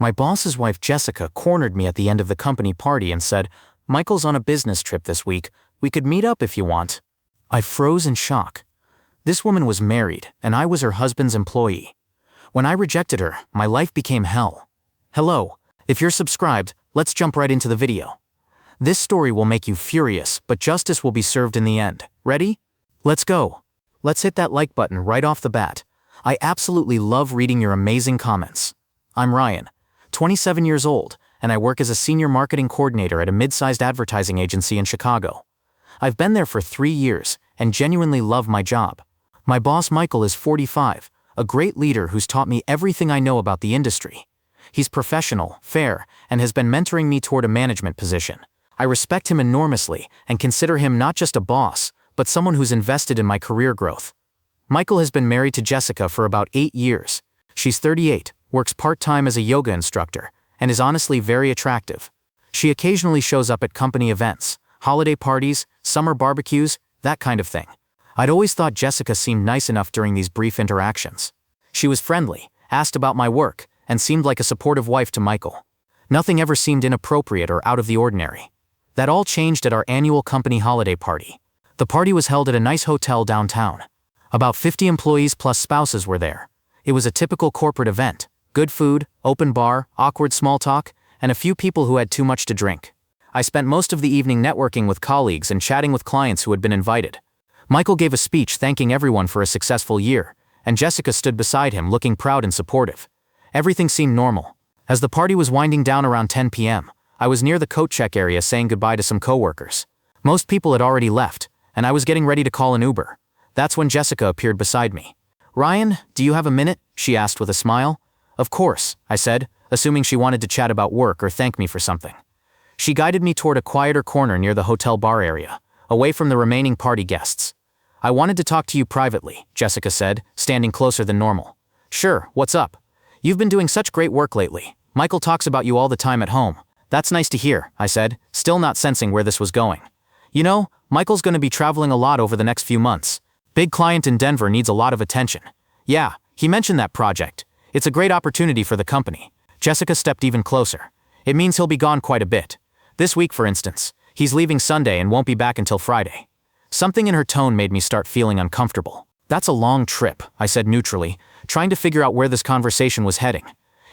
My boss's wife Jessica cornered me at the end of the company party and said, "Michael's on a business trip this week. We could meet up if you want." I froze in shock. This woman was married, and I was her husband's employee. When I rejected her, my life became hell. Hello, if you're subscribed, let's jump right into the video. This story will make you furious, but justice will be served in the end. Ready? Let's go. Let's hit that like button right off the bat. I absolutely love reading your amazing comments. I'm Ryan, 27 years old, and I work as a senior marketing coordinator at a mid-sized advertising agency in Chicago. I've been there for 3 years and genuinely love my job. My boss Michael is 45, a great leader who's taught me everything I know about the industry. He's professional, fair, and has been mentoring me toward a management position. I respect him enormously and consider him not just a boss, but someone who's invested in my career growth. Michael has been married to Jessica for about 8 years. She's 38, works part-time as a yoga instructor, and is honestly very attractive. She occasionally shows up at company events, holiday parties, summer barbecues, that kind of thing. I'd always thought Jessica seemed nice enough during these brief interactions. She was friendly, asked about my work, and seemed like a supportive wife to Michael. Nothing ever seemed inappropriate or out of the ordinary. That all changed at our annual company holiday party. The party was held at a nice hotel downtown. About 50 employees plus spouses were there. It was a typical corporate event: good food, open bar, awkward small talk, and a few people who had too much to drink. I spent most of the evening networking with colleagues and chatting with clients who had been invited. Michael gave a speech thanking everyone for a successful year, and Jessica stood beside him looking proud and supportive. Everything seemed normal. As the party was winding down around 10 p.m., I was near the coat check area saying goodbye to some coworkers. Most people had already left, and I was getting ready to call an Uber. That's when Jessica appeared beside me. "Ryan, do you have a minute?" she asked with a smile. "Of course," I said, assuming she wanted to chat about work or thank me for something. She guided me toward a quieter corner near the hotel bar area, away from the remaining party guests. "I wanted to talk to you privately," Jessica said, standing closer than normal. "Sure, what's up? You've been doing such great work lately. Michael talks about you all the time at home." "That's nice to hear," I said, still not sensing where this was going. "You know, Michael's going to be traveling a lot over the next few months. Big client in Denver needs a lot of attention." "Yeah, he mentioned that project. It's a great opportunity for the company." Jessica stepped even closer. "It means he'll be gone quite a bit. This week, for instance, he's leaving Sunday and won't be back until Friday." Something in her tone made me start feeling uncomfortable. "That's a long trip," I said neutrally, trying to figure out where this conversation was heading.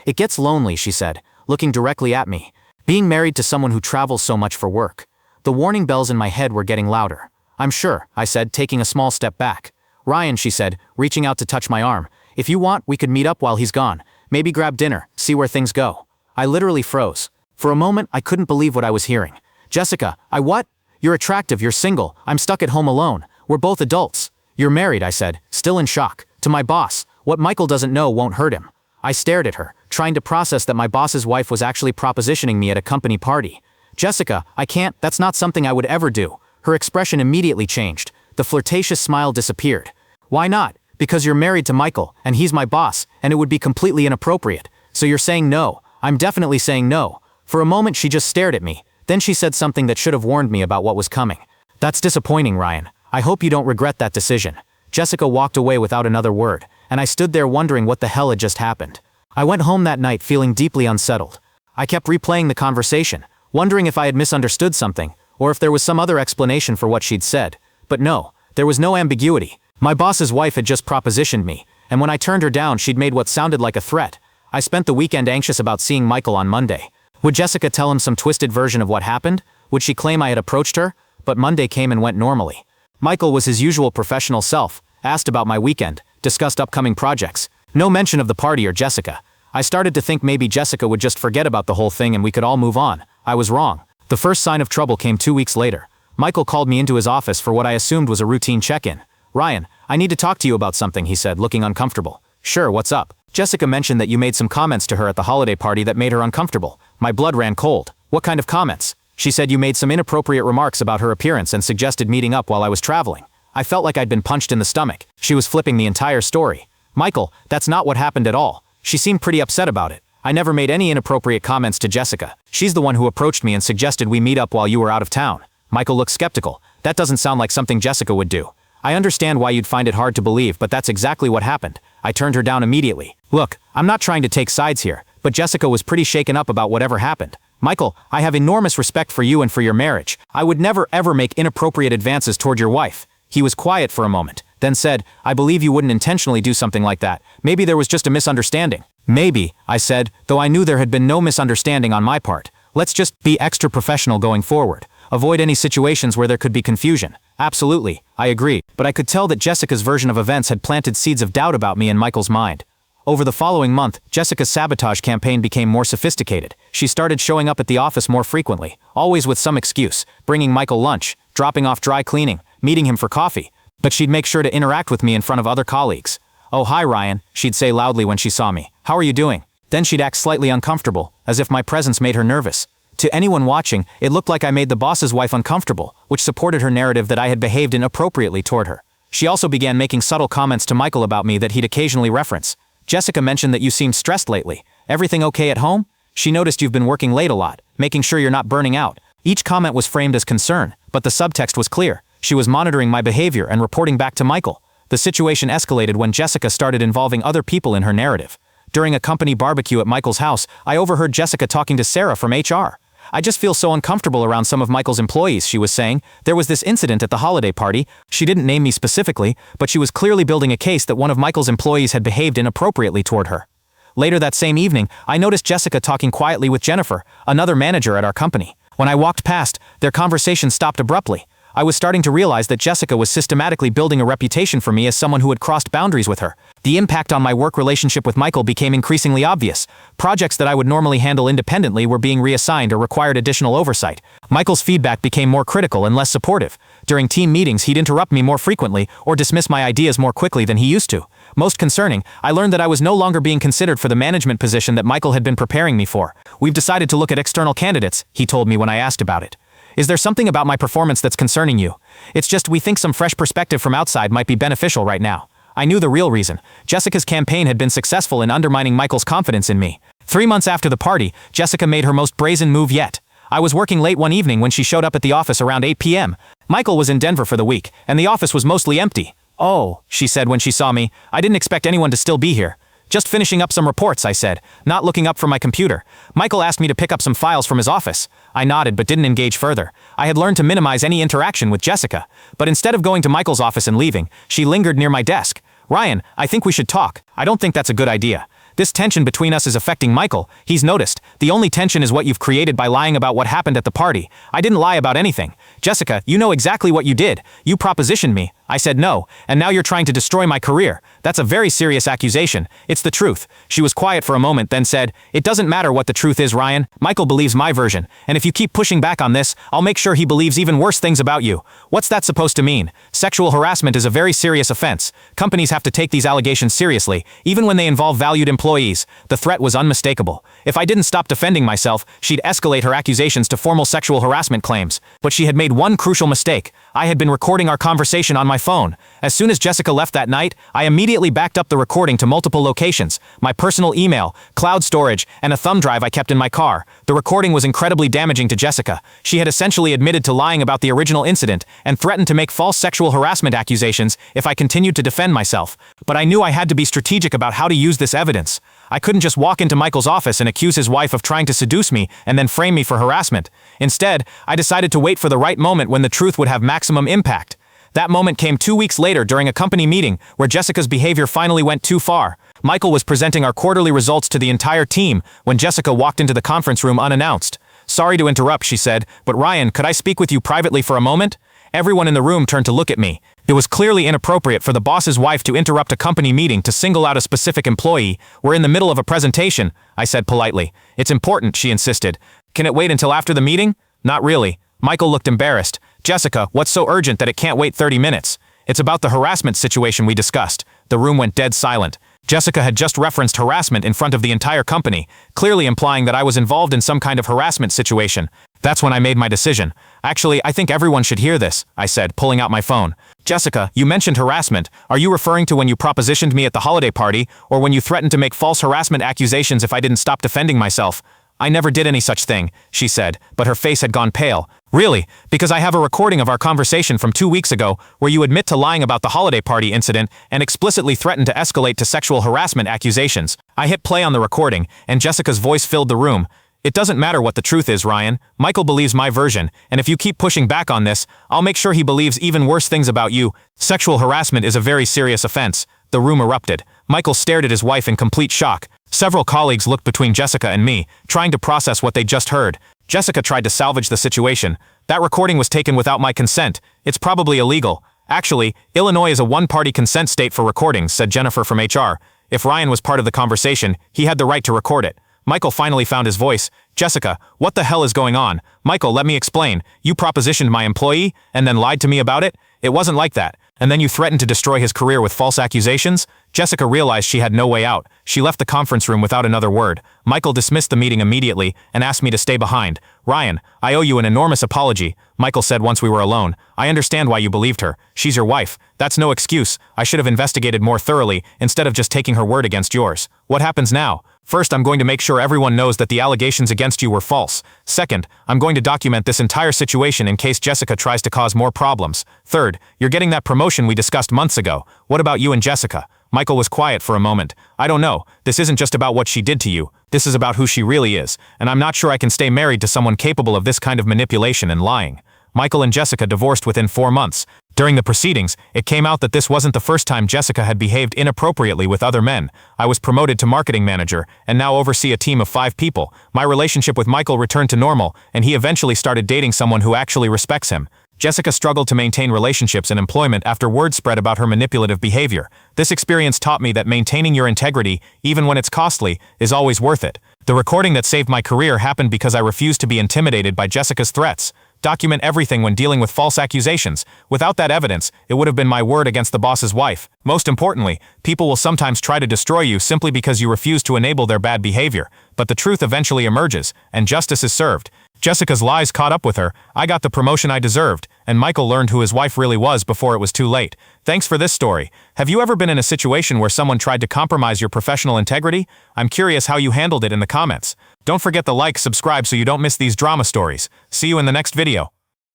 "It gets lonely," she said, looking directly at me, "being married to someone who travels so much for work." The warning bells in my head were getting louder. "I'm sure," I said, taking a small step back. "Ryan," she said, reaching out to touch my arm, "if you want, we could meet up while he's gone. Maybe grab dinner, see where things go." I literally froze. For a moment, I couldn't believe what I was hearing. "Jessica, what? You're attractive, you're single, I'm stuck at home alone. We're both adults." "You're married," I said, still in shock. "To my boss. What Michael doesn't know won't hurt him." I stared at her, trying to process that my boss's wife was actually propositioning me at a company party. "Jessica, I can't, that's not something I would ever do." Her expression immediately changed. The flirtatious smile disappeared. "Why not?" "Because you're married to Michael, and he's my boss, and it would be completely inappropriate." "So you're saying no?" "I'm definitely saying no." For a moment she just stared at me, then she said something that should have warned me about what was coming. "That's disappointing, Ryan. I hope you don't regret that decision." Jessica walked away without another word, and I stood there wondering what the hell had just happened. I went home that night feeling deeply unsettled. I kept replaying the conversation, wondering if I had misunderstood something, or if there was some other explanation for what she'd said. But no, there was no ambiguity. My boss's wife had just propositioned me, and when I turned her down she'd made what sounded like a threat. I spent the weekend anxious about seeing Michael on Monday. Would Jessica tell him some twisted version of what happened? Would she claim I had approached her? But Monday came and went normally. Michael was his usual professional self, asked about my weekend, discussed upcoming projects. No mention of the party or Jessica. I started to think maybe Jessica would just forget about the whole thing and we could all move on. I was wrong. The first sign of trouble came 2 weeks later. Michael called me into his office for what I assumed was a routine check-in. "Ryan, I need to talk to you about something," he said, looking uncomfortable. "Sure, what's up?" "Jessica mentioned that you made some comments to her at the holiday party that made her uncomfortable." My blood ran cold. "What kind of comments?" "She said you made some inappropriate remarks about her appearance and suggested meeting up while I was traveling." I felt like I'd been punched in the stomach. She was flipping the entire story. "Michael, that's not what happened at all." She seemed pretty upset about it. "I never made any inappropriate comments to Jessica. She's the one who approached me and suggested we meet up while you were out of town." Michael looked skeptical. "That doesn't sound like something Jessica would do." "I understand why you'd find it hard to believe, but that's exactly what happened." I turned her down immediately. "Look, I'm not trying to take sides here, but Jessica was pretty shaken up about whatever happened. Michael, I have enormous respect for you and for your marriage. I would never ever make inappropriate advances toward your wife. He was quiet for a moment, then said, I believe you wouldn't intentionally do something like that. Maybe there was just a misunderstanding. Maybe, I said, though I knew there had been no misunderstanding on my part. Let's just be extra professional going forward. Avoid any situations where there could be confusion. Absolutely, I agree, but I could tell that Jessica's version of events had planted seeds of doubt about me in Michael's mind. Over the following month, Jessica's sabotage campaign became more sophisticated. She started showing up at the office more frequently, always with some excuse, bringing Michael lunch, dropping off dry cleaning, meeting him for coffee. But she'd make sure to interact with me in front of other colleagues. Oh, hi Ryan, she'd say loudly when she saw me. How are you doing? Then she'd act slightly uncomfortable, as if my presence made her nervous. To anyone watching, it looked like I made the boss's wife uncomfortable, which supported her narrative that I had behaved inappropriately toward her. She also began making subtle comments to Michael about me that he'd occasionally reference. Jessica mentioned that you seem stressed lately. Everything okay at home? She noticed you've been working late a lot, making sure you're not burning out. Each comment was framed as concern, but the subtext was clear. She was monitoring my behavior and reporting back to Michael. The situation escalated when Jessica started involving other people in her narrative. During a company barbecue at Michael's house, I overheard Jessica talking to Sarah from HR. I just feel so uncomfortable around some of Michael's employees, she was saying. There was this incident at the holiday party. She didn't name me specifically, but she was clearly building a case that one of Michael's employees had behaved inappropriately toward her. Later that same evening, I noticed Jessica talking quietly with Jennifer, another manager at our company. When I walked past, their conversation stopped abruptly. I was starting to realize that Jessica was systematically building a reputation for me as someone who had crossed boundaries with her. The impact on my work relationship with Michael became increasingly obvious. Projects that I would normally handle independently were being reassigned or required additional oversight. Michael's feedback became more critical and less supportive. During team meetings, he'd interrupt me more frequently or dismiss my ideas more quickly than he used to. Most concerning, I learned that I was no longer being considered for the management position that Michael had been preparing me for. We've decided to look at external candidates, he told me when I asked about it. Is there something about my performance that's concerning you? It's just we think some fresh perspective from outside might be beneficial right now. I knew the real reason. Jessica's campaign had been successful in undermining Michael's confidence in me. 3 months after the party, Jessica made her most brazen move yet. I was working late one evening when she showed up at the office around 8 p.m. Michael was in Denver for the week, and the office was mostly empty. Oh, she said when she saw me, I didn't expect anyone to still be here. Just finishing up some reports, I said, not looking up from my computer. Michael asked me to pick up some files from his office. I nodded but didn't engage further. I had learned to minimize any interaction with Jessica. But instead of going to Michael's office and leaving, she lingered near my desk. Ryan, I think we should talk. I don't think that's a good idea. This tension between us is affecting Michael. He's noticed. The only tension is what you've created by lying about what happened at the party. I didn't lie about anything. Jessica, you know exactly what you did. You propositioned me. I said no, and now you're trying to destroy my career. That's a very serious accusation. It's the truth. She was quiet for a moment, then said, It doesn't matter what the truth is, Ryan. Michael believes my version, and if you keep pushing back on this, I'll make sure he believes even worse things about you. What's that supposed to mean? Sexual harassment is a very serious offense. Companies have to take these allegations seriously, even when they involve valued employees. The threat was unmistakable. If I didn't stop defending myself, she'd escalate her accusations to formal sexual harassment claims. But she had made one crucial mistake. I had been recording our conversation on my phone. As soon as Jessica left that night, I immediately backed up the recording to multiple locations, my personal email, cloud storage, and a thumb drive I kept in my car. The recording was incredibly damaging to Jessica. She had essentially admitted to lying about the original incident and threatened to make false sexual harassment accusations if I continued to defend myself. But I knew I had to be strategic about how to use this evidence. I couldn't just walk into Michael's office and accuse his wife of trying to seduce me and then frame me for harassment. Instead, I decided to wait for the right moment when the truth would have maximum impact. That moment came 2 weeks later during a company meeting where Jessica's behavior finally went too far. Michael was presenting our quarterly results to the entire team when Jessica walked into the conference room unannounced. Sorry to interrupt, she said, but Ryan, could I speak with you privately for a moment? Everyone in the room turned to look at me. It was clearly inappropriate for the boss's wife to interrupt a company meeting to single out a specific employee. We're in the middle of a presentation, I said politely. It's important, she insisted. Can it wait until after the meeting? Not really. Michael looked embarrassed. Jessica, what's so urgent that it can't wait 30 minutes? It's about the harassment situation we discussed. The room went dead silent. Jessica had just referenced harassment in front of the entire company, clearly implying that I was involved in some kind of harassment situation. That's when I made my decision. Actually, I think everyone should hear this, I said, pulling out my phone. Jessica, you mentioned harassment. Are you referring to when you propositioned me at the holiday party, or when you threatened to make false harassment accusations if I didn't stop defending myself? "I never did any such thing," she said, but her face had gone pale. "Really? Because I have a recording of our conversation from 2 weeks ago where you admit to lying about the holiday party incident and explicitly threatened to escalate to sexual harassment accusations." I hit play on the recording, and Jessica's voice filled the room. "It doesn't matter what the truth is, Ryan. Michael believes my version, and if you keep pushing back on this, I'll make sure he believes even worse things about you. Sexual harassment is a very serious offense." The room erupted. Michael stared at his wife in complete shock. Several colleagues looked between Jessica and me, trying to process what they'd just heard. Jessica tried to salvage the situation. "That recording was taken without my consent. It's probably illegal." "Actually, Illinois is a one-party consent state for recordings," said Jennifer from HR. "If Ryan was part of the conversation, he had the right to record it." Michael finally found his voice. "Jessica, what the hell is going on?" "Michael, let me explain. You propositioned my employee, and then lied to me about it? It wasn't like that. And then you threatened to destroy his career with false accusations?" Jessica realized she had no way out. She left the conference room without another word. Michael dismissed the meeting immediately and asked me to stay behind. "Ryan, I owe you an enormous apology," Michael said once we were alone. "I understand why you believed her. She's your wife. That's no excuse. I should have investigated more thoroughly instead of just taking her word against yours. What happens now? First, I'm going to make sure everyone knows that the allegations against you were false. Second, I'm going to document this entire situation in case Jessica tries to cause more problems. Third, you're getting that promotion we discussed months ago. What about you and Jessica?" Michael was quiet for a moment. "I don't know. This isn't just about what she did to you. This is about who she really is, and I'm not sure I can stay married to someone capable of this kind of manipulation and lying." Michael and Jessica divorced within 4 months. During the proceedings, it came out that this wasn't the first time Jessica had behaved inappropriately with other men. I was promoted to marketing manager, and now oversee a team of 5 people. My relationship with Michael returned to normal, and he eventually started dating someone who actually respects him. Jessica struggled to maintain relationships and employment after word spread about her manipulative behavior. This experience taught me that maintaining your integrity, even when it's costly, is always worth it. The recording that saved my career happened because I refused to be intimidated by Jessica's threats. Document everything when dealing with false accusations. Without that evidence, it would have been my word against the boss's wife. Most importantly, people will sometimes try to destroy you simply because you refuse to enable their bad behavior. But the truth eventually emerges, and justice is served. Jessica's lies caught up with her. I got the promotion I deserved, and Michael learned who his wife really was before it was too late. Thanks for this story. Have you ever been in a situation where someone tried to compromise your professional integrity? I'm curious how you handled it in the comments. Don't forget to like, subscribe so you don't miss these drama stories. See you in the next video.